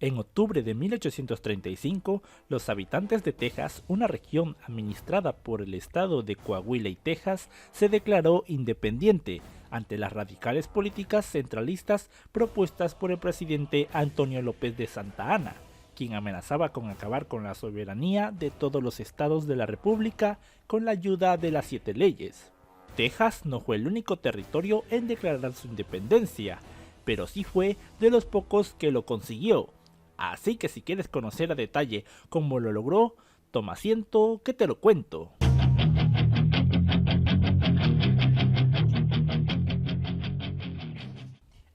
En octubre de 1835, los habitantes de Texas, una región administrada por el estado de Coahuila y Texas, se declaró independiente ante las radicales políticas centralistas propuestas por el presidente Antonio López de Santa Anna, quien amenazaba con acabar con la soberanía de todos los estados de la República con la ayuda de las 7 leyes. Texas no fue el único territorio en declarar su independencia, pero sí fue de los pocos que lo consiguió. Así que si quieres conocer a detalle cómo lo logró, toma asiento que te lo cuento.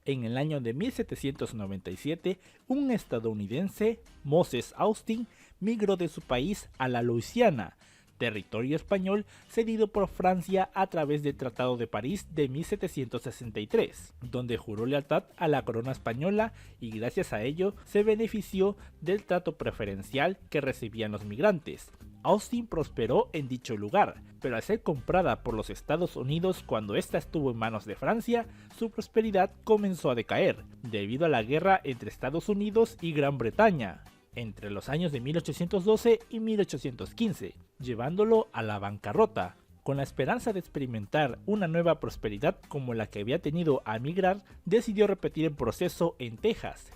En el año de 1797, un estadounidense, Moses Austin, migró de su país a la Luisiana, territorio español cedido por Francia a través del Tratado de París de 1763, donde juró lealtad a la corona española y gracias a ello se benefició del trato preferencial que recibían los migrantes. Austin prosperó en dicho lugar, pero al ser comprada por los Estados Unidos cuando ésta estuvo en manos de Francia, su prosperidad comenzó a decaer, debido a la guerra entre Estados Unidos y Gran Bretaña, entre los años de 1812 y 1815, llevándolo a la bancarrota. Con la esperanza de experimentar una nueva prosperidad como la que había tenido al migrar, decidió repetir el proceso en Texas.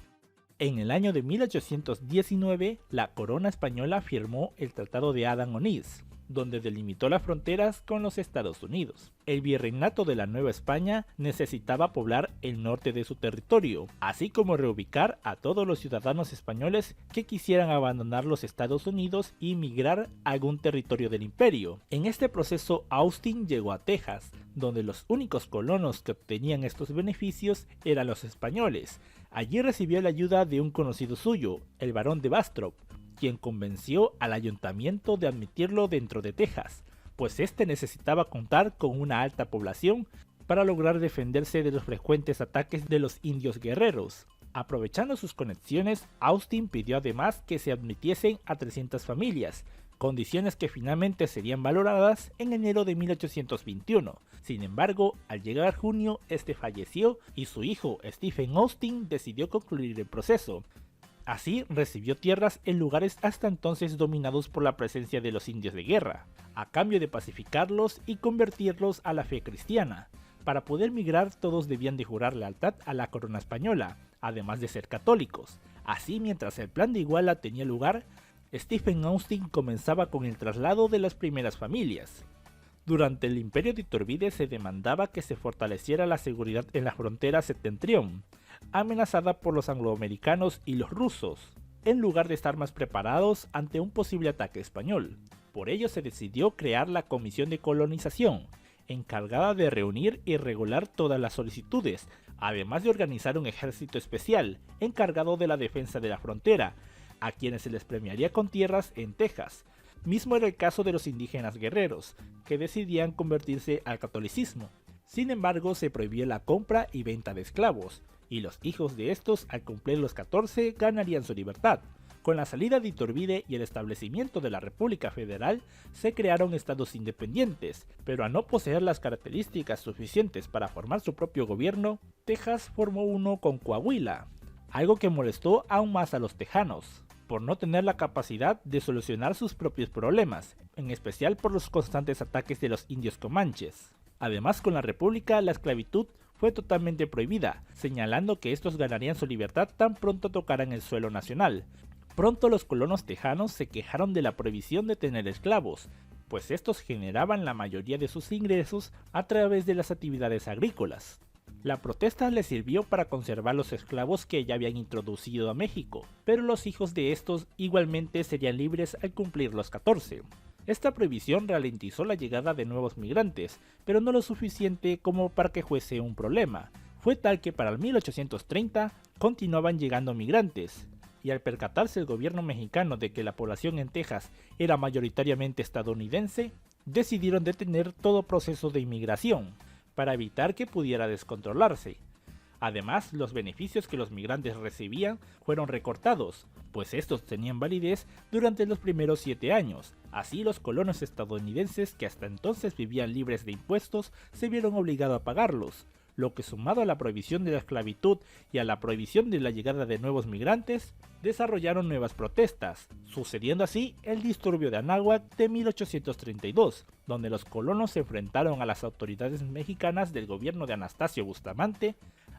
En el año de 1819, la corona española firmó el Tratado de Adán-Onís, donde delimitó las fronteras con los Estados Unidos. El virreinato de la Nueva España necesitaba poblar el norte de su territorio, así como reubicar a todos los ciudadanos españoles que quisieran abandonar los Estados Unidos y migrar a algún territorio del imperio. En este proceso, Austin llegó a Texas, donde los únicos colonos que obtenían estos beneficios eran los españoles. Allí recibió la ayuda de un conocido suyo, el barón de Bastrop, quien convenció al ayuntamiento de admitirlo dentro de Texas, pues este necesitaba contar con una alta población para lograr defenderse de los frecuentes ataques de los indios guerreros. Aprovechando sus conexiones, Austin pidió además que se admitiesen a 300 familias, condiciones que finalmente serían valoradas en enero de 1821. Sin embargo, al llegar junio, este falleció y su hijo Stephen Austin decidió concluir el proceso. Así recibió tierras en lugares hasta entonces dominados por la presencia de los indios de guerra, a cambio de pacificarlos y convertirlos a la fe cristiana. Para poder migrar todos debían de jurar lealtad a la corona española, además de ser católicos. Así, mientras el plan de Iguala tenía lugar, Stephen Austin comenzaba con el traslado de las primeras familias. Durante el imperio de Iturbide se demandaba que se fortaleciera la seguridad en la frontera septentrión, amenazada por los angloamericanos y los rusos, en lugar de estar más preparados ante un posible ataque español. Por ello se decidió crear la Comisión de Colonización, encargada de reunir y regular todas las solicitudes, además de organizar un ejército especial, encargado de la defensa de la frontera, a quienes se les premiaría con tierras en Texas. Mismo era el caso de los indígenas guerreros, que decidían convertirse al catolicismo. Sin embargo, se prohibía la compra y venta de esclavos, y los hijos de estos, al cumplir los 14, ganarían su libertad. Con la salida de Iturbide y el establecimiento de la República Federal, se crearon estados independientes, pero al no poseer las características suficientes para formar su propio gobierno, Texas formó uno con Coahuila, algo que molestó aún más a los tejanos, por no tener la capacidad de solucionar sus propios problemas, en especial por los constantes ataques de los indios comanches. Además, con la República, la esclavitud fue totalmente prohibida, señalando que estos ganarían su libertad tan pronto tocaran el suelo nacional. Pronto los colonos tejanos se quejaron de la prohibición de tener esclavos, pues estos generaban la mayoría de sus ingresos a través de las actividades agrícolas. La protesta les sirvió para conservar los esclavos que ya habían introducido a México, pero los hijos de estos igualmente serían libres al cumplir los 14. Esta prohibición ralentizó la llegada de nuevos migrantes, pero no lo suficiente como para que fuese un problema. Fue tal que para el 1830 continuaban llegando migrantes, y al percatarse el gobierno mexicano de que la población en Texas era mayoritariamente estadounidense, decidieron detener todo proceso de inmigración, para evitar que pudiera descontrolarse. Además, los beneficios que los migrantes recibían fueron recortados, pues estos tenían validez durante los primeros 7 años. Así, los colonos estadounidenses que hasta entonces vivían libres de impuestos se vieron obligados a pagarlos, lo que sumado a la prohibición de la esclavitud y a la prohibición de la llegada de nuevos migrantes, desarrollaron nuevas protestas, sucediendo así el disturbio de Anáhuac de 1832, donde los colonos se enfrentaron a las autoridades mexicanas del gobierno de Anastasio Bustamante,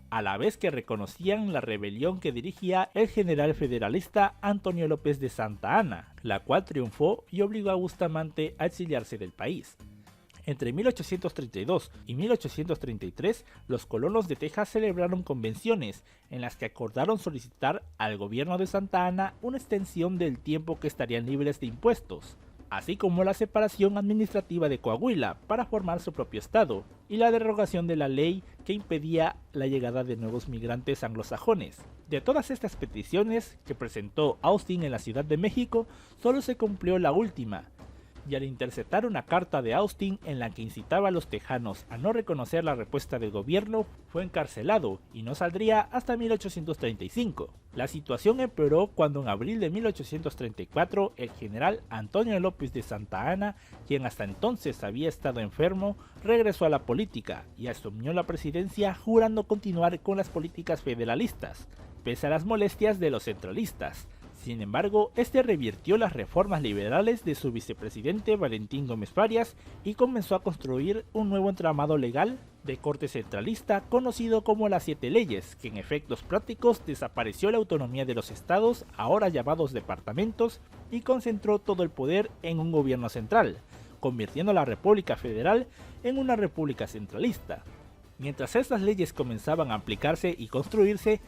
a la vez que reconocían la rebelión que dirigía el general federalista Antonio López de Santa Anna, la cual triunfó y obligó a Bustamante a exiliarse del país. Entre 1832 y 1833, los colonos de Texas celebraron convenciones en las que acordaron solicitar al gobierno de Santa Anna una extensión del tiempo que estarían libres de impuestos, así como la separación administrativa de Coahuila para formar su propio estado, y la derogación de la ley que impedía la llegada de nuevos migrantes anglosajones. De todas estas peticiones que presentó Austin en la Ciudad de México, solo se cumplió la última, y al interceptar una carta de Austin en la que incitaba a los tejanos a no reconocer la respuesta del gobierno, fue encarcelado y no saldría hasta 1835. La situación empeoró cuando en abril de 1834 el general Antonio López de Santa Anna, quien hasta entonces había estado enfermo, regresó a la política y asumió la presidencia jurando continuar con las políticas federalistas, pese a las molestias de los centralistas. Sin embargo, este revirtió las reformas liberales de su vicepresidente Valentín Gómez Farias y comenzó a construir un nuevo entramado legal de corte centralista conocido como las Siete Leyes, que en efectos prácticos desapareció la autonomía de los estados, ahora llamados departamentos, y concentró todo el poder en un gobierno central, convirtiendo a la República Federal en una república centralista. Mientras estas leyes comenzaban a aplicarse y construirse,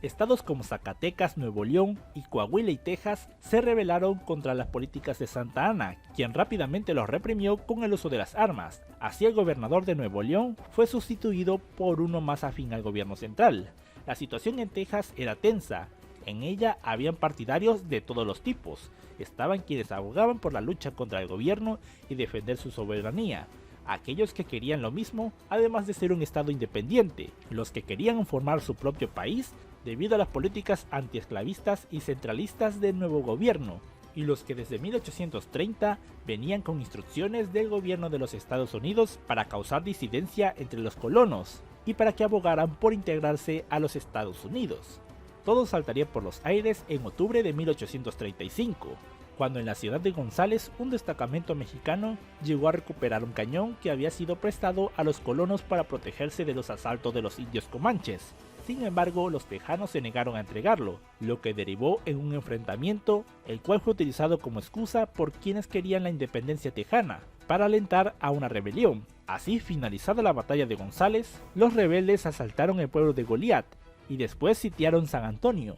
estados como Zacatecas, Nuevo León y Coahuila y Texas se rebelaron contra las políticas de Santa Anna, quien rápidamente los reprimió con el uso de las armas. Así el gobernador de Nuevo León fue sustituido por uno más afín al gobierno central. La situación en Texas era tensa. En ella habían partidarios de todos los tipos. Estaban quienes abogaban por la lucha contra el gobierno y defender su soberanía, aquellos que querían lo mismo, además de ser un estado independiente, los que querían formar su propio país debido a las políticas antiesclavistas y centralistas del nuevo gobierno, y los que desde 1830 venían con instrucciones del gobierno de los Estados Unidos para causar disidencia entre los colonos y para que abogaran por integrarse a los Estados Unidos. Todo saltaría por los aires en octubre de 1835, cuando en la ciudad de González un destacamento mexicano llegó a recuperar un cañón que había sido prestado a los colonos para protegerse de los asaltos de los indios comanches. Sin embargo, los tejanos se negaron a entregarlo, lo que derivó en un enfrentamiento, el cual fue utilizado como excusa por quienes querían la independencia tejana, para alentar a una rebelión. Así, finalizada la batalla de González, los rebeldes asaltaron el pueblo de Goliat y después sitiaron San Antonio.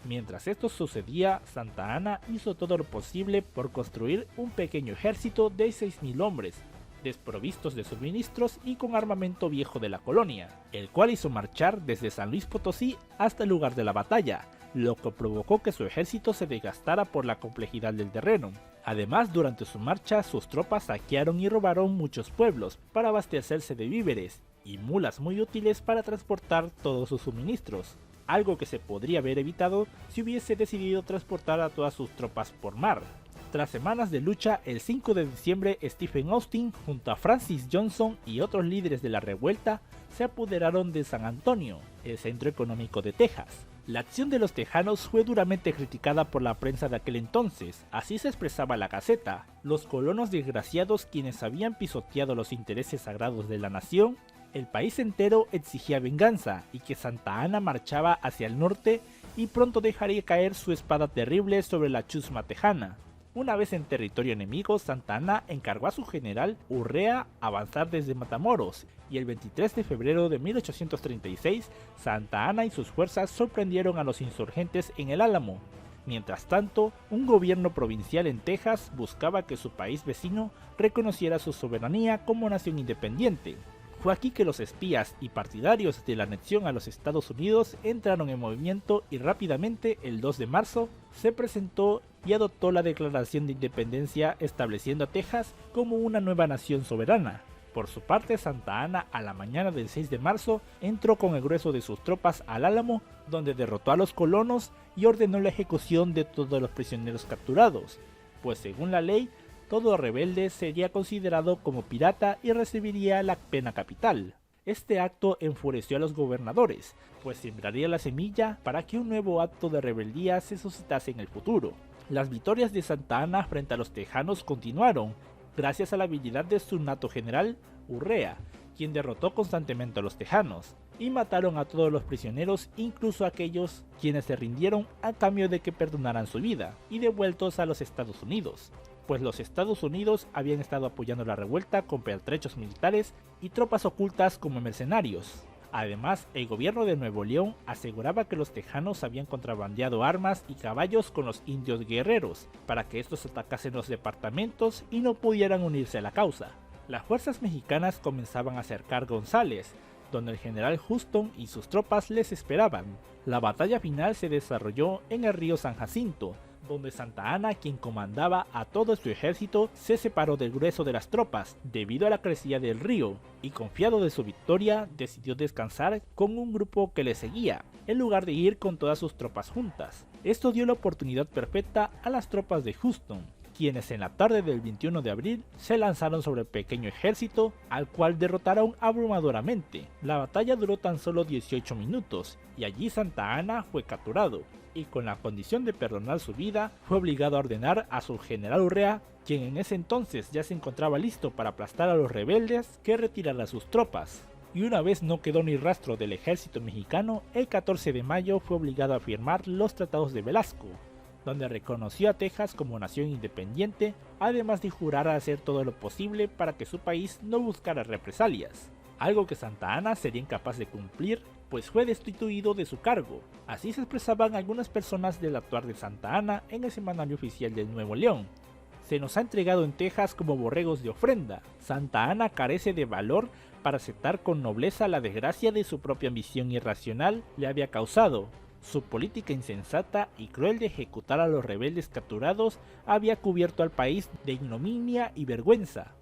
Mientras esto sucedía, Santa Anna hizo todo lo posible por construir un pequeño ejército de 6.000 hombres, desprovistos de suministros y con armamento viejo de la colonia, el cual hizo marchar desde San Luis Potosí hasta el lugar de la batalla, lo que provocó que su ejército se desgastara por la complejidad del terreno. Además, durante su marcha, sus tropas saquearon y robaron muchos pueblos para abastecerse de víveres y mulas muy útiles para transportar todos sus suministros, algo que se podría haber evitado si hubiese decidido transportar a todas sus tropas por mar. Tras semanas de lucha, el 5 de diciembre Stephen Austin, junto a Francis Johnson y otros líderes de la revuelta, se apoderaron de San Antonio, el centro económico de Texas. La acción de los tejanos fue duramente criticada por la prensa de aquel entonces, así se expresaba la Gaceta. Los colonos desgraciados, quienes habían pisoteado los intereses sagrados de la nación, el país entero exigía venganza y que Santa Anna marchaba hacia el norte y pronto dejaría caer su espada terrible sobre la chusma tejana. Una vez en territorio enemigo, Santa Anna encargó a su general Urrea avanzar desde Matamoros, y el 23 de febrero de 1836, Santa Anna y sus fuerzas sorprendieron a los insurgentes en el Álamo. Mientras tanto, un gobierno provincial en Texas buscaba que su país vecino reconociera su soberanía como nación independiente. Fue aquí que los espías y partidarios de la anexión a los Estados Unidos entraron en movimiento y rápidamente, el 2 de marzo, se presentó y adoptó la Declaración de Independencia estableciendo a Texas como una nueva nación soberana. Por su parte, Santa Anna a la mañana del 6 de marzo entró con el grueso de sus tropas al Álamo, donde derrotó a los colonos y ordenó la ejecución de todos los prisioneros capturados, pues según la ley, todo rebelde sería considerado como pirata y recibiría la pena capital. Este acto enfureció a los gobernadores, pues sembraría la semilla para que un nuevo acto de rebeldía se suscitase en el futuro. Las victorias de Santa Anna frente a los tejanos continuaron, gracias a la habilidad de su nato general, Urrea, quien derrotó constantemente a los tejanos, y mataron a todos los prisioneros, incluso a aquellos quienes se rindieron a cambio de que perdonaran su vida, y devueltos a los Estados Unidos, pues los Estados Unidos habían estado apoyando la revuelta con pertrechos militares y tropas ocultas como mercenarios. Además, el gobierno de Nuevo León aseguraba que los tejanos habían contrabandeado armas y caballos con los indios guerreros, para que estos atacasen los departamentos y no pudieran unirse a la causa. Las fuerzas mexicanas comenzaban a cercar González, donde el general Houston y sus tropas les esperaban. La batalla final se desarrolló en el río San Jacinto, donde Santa Anna, quien comandaba a todo su ejército, se separó del grueso de las tropas debido a la crecida del río, y confiado de su victoria, decidió descansar con un grupo que le seguía, en lugar de ir con todas sus tropas juntas. Esto dio la oportunidad perfecta a las tropas de Houston, quienes en la tarde del 21 de abril se lanzaron sobre el pequeño ejército, al cual derrotaron abrumadoramente. La batalla duró tan solo 18 minutos, y allí Santa Anna fue capturado, y con la condición de perdonar su vida, fue obligado a ordenar a su general Urrea, quien en ese entonces ya se encontraba listo para aplastar a los rebeldes, que retirara sus tropas. Y una vez no quedó ni rastro del ejército mexicano, el 14 de mayo fue obligado a firmar los tratados de Velasco, donde reconoció a Texas como nación independiente, además de jurar a hacer todo lo posible para que su país no buscara represalias, algo que Santa Anna sería incapaz de cumplir, pues fue destituido de su cargo. Así se expresaban algunas personas del actuar de Santa Anna en el semanario oficial del Nuevo León. Se nos ha entregado en Texas como borregos de ofrenda. Santa Anna carece de valor para aceptar con nobleza la desgracia de su propia ambición irracional le había causado. Su política insensata y cruel de ejecutar a los rebeldes capturados había cubierto al país de ignominia y vergüenza.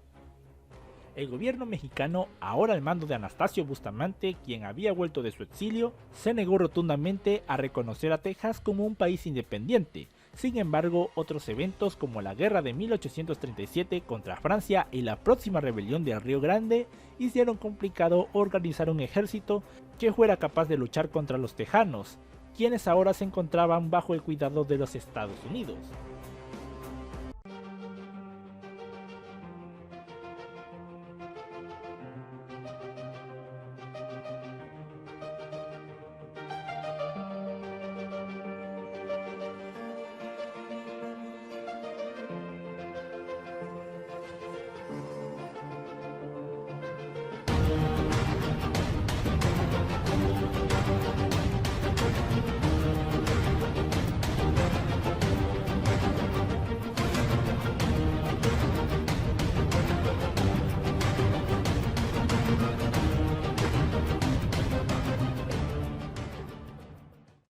El gobierno mexicano, ahora al mando de Anastasio Bustamante, quien había vuelto de su exilio, se negó rotundamente a reconocer a Texas como un país independiente. Sin embargo, otros eventos como la guerra de 1837 contra Francia y la próxima rebelión del Río Grande hicieron complicado organizar un ejército que fuera capaz de luchar contra los tejanos, quienes ahora se encontraban bajo el cuidado de los Estados Unidos.